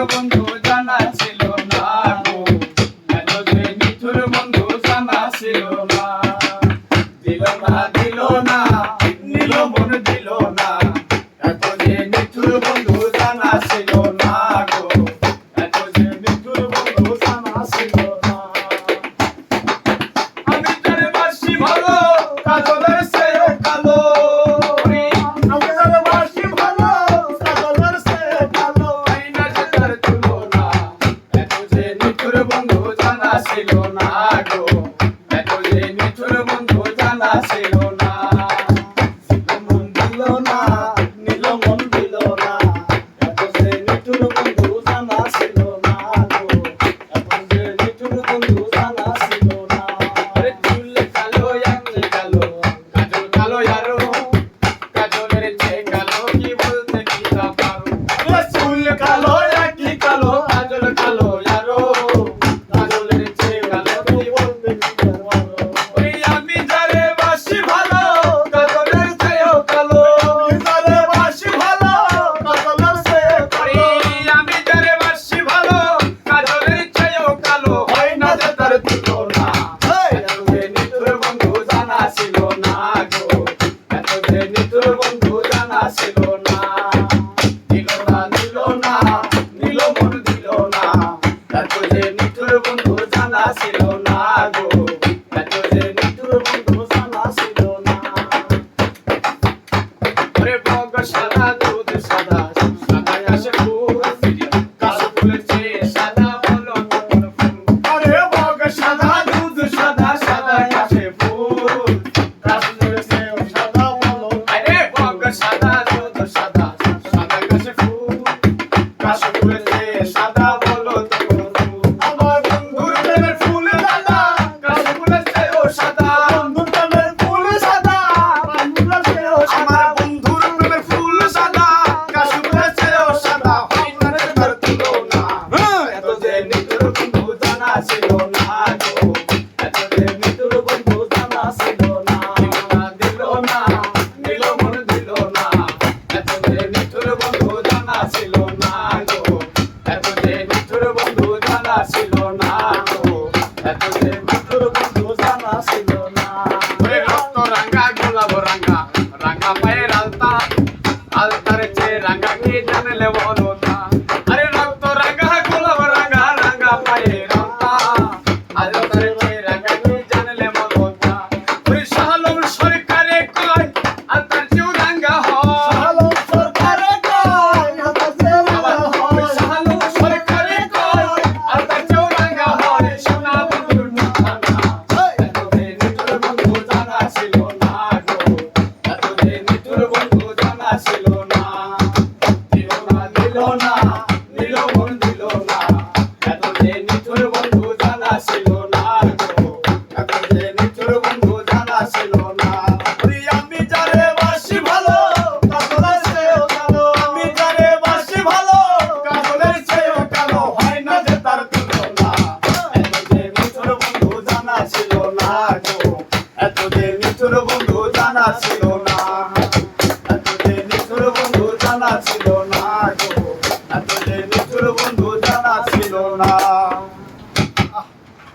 বন্ধু জানা ছিল না গো, এত যে নিঠুর বন্ধু জানা ছিল না। দিল না দিল না নিল মন দিল না, এত যে নিঠুর বন্ধু জানা ছিল না গো, এত যে নিঠুর বন্ধু জানা ছিল না। আমি তোর বাসি ভালো কাজলের চেয়ে কালো, আমি তোর বাসি ভালো কাজলের চেয়ে কালো, আইনা যে তার তুলনা, এত যে নিঠুর বন্ধু জানা ছিল না গো, এত যে নিঠুর বন্ধু জানা ছিল না। মন দিল না নিল মন দিল না, এত যে নিঠুর বন্ধু জানা ছিল না গো, এত যে নিঠুর বন্ধু জানা ছিল না। আরে চুল কালো একই কালো, কাজল কালো আরো, কাজলের চেয়ে কালো কি বলতে কি তা পারো। আরে চুল কালো একই কালো, কাজল কালো আরো, কাজলের চেয়ে কালো কি বলতে কি তা পারো। ওই আমি যারে বাসি ভালো কাজলের চেয়েও কালো, আমি যারে বাসি ভালো কাজলের চেয়েও কালো, আমি যারে বাসি ভালো কাজলের চেয়েও কালো, হয় না যে তার তুলনা, এত যে নিঠুর বন্ধু জানা ছিল না গো, এত যে নিঠুর বন্ধু জানা ছিল না। দিল না নিল না নিল মন দিল না, এত যে নিঠুর বন্ধু জানা ছিল না গো, এত যে নিঠুর বন্ধু জানা ছিল না। ওরে বগ সাদা দুধ সাদা, সাদা কাশে ফুল, কাশে ফুলের চেয়ে সাদা বলো কোন ফুল। আরে বগ সাদা দুধ সাদা, সাদা কাশে ফুল, কাশে ফুলের চেয়ে সাদা বলো। আরে বগ সাদা দুধ সাদা, সাদা কাশে ফুল, কাশে ফুলের চেয়ে সাদা বলো কোন ফুল। আমার বন্ধুর প্রেমের ফুল দাদা, কাশে ফুলের চেয়েও সাদা, বন্ধুর প্রেমের ফুল সাদা, বন্ধুর চেয়েও সাদা, আমার বন্ধুর প্রেমের ফুল সাদা, কাশে ফুলের চেয়েও সাদা, হয় না রে তার তুলনা, এত যে নিঠুর বন্ধু জানা ছিল না গো, এত যে নিঠুর বন্ধু জানা ছিল না। দিল না নিল মন দিল না, এত যে নিঠুর বন্ধু জানা ছিল না গো, এত যে নিঠুর বন্ধু জানা ছিল না গো, এত যে নিঠুর বন্ধু জানা ছিল না। ওরে রক্ত রাঙা গোলাপ রাঙা, রাঙা পায়ের আলতা, আলতার চেয়ে রাঙা কে জানলে বলো না। আরে রক্ত রাঙা গোলাপ রাঙা, রাঙা পায়ের আলতা, আলতার চেয়ে রাঙা কে জানলে বলো না। ওরে শালম সরকারে কয় আলতার চেয়েও রাঙা হয়, শালম সরকারে কয় আলতার চেয়েও রাঙা হয়, শালম সরকারে কয় আলতার চেয়েও রাঙা হয়, সোনা বন্ধুর ঠিকানা, এত যে নিঠুর বন্ধু জানা ছিল না গো, এত যে নিঠুর বন্ধু জানা ছিল না। দিল না দিল না নিল মন দিল না, এত যে নিঠুর বন্ধু জানা ছিল না গো, এত যে নিঠুর বন্ধু জানা ছিল না। ওরে আমি যারে বাসি ভালো কাজলের চেয়েও কালো, আমি যারে বাসি ভালো কাজলের চেয়েও কালো, হয় না যে তার তুলনা, এত যে নিঠুর বন্ধু জানা ছিল না গো, এত যে নিঠুর বন্ধু জানা ছিল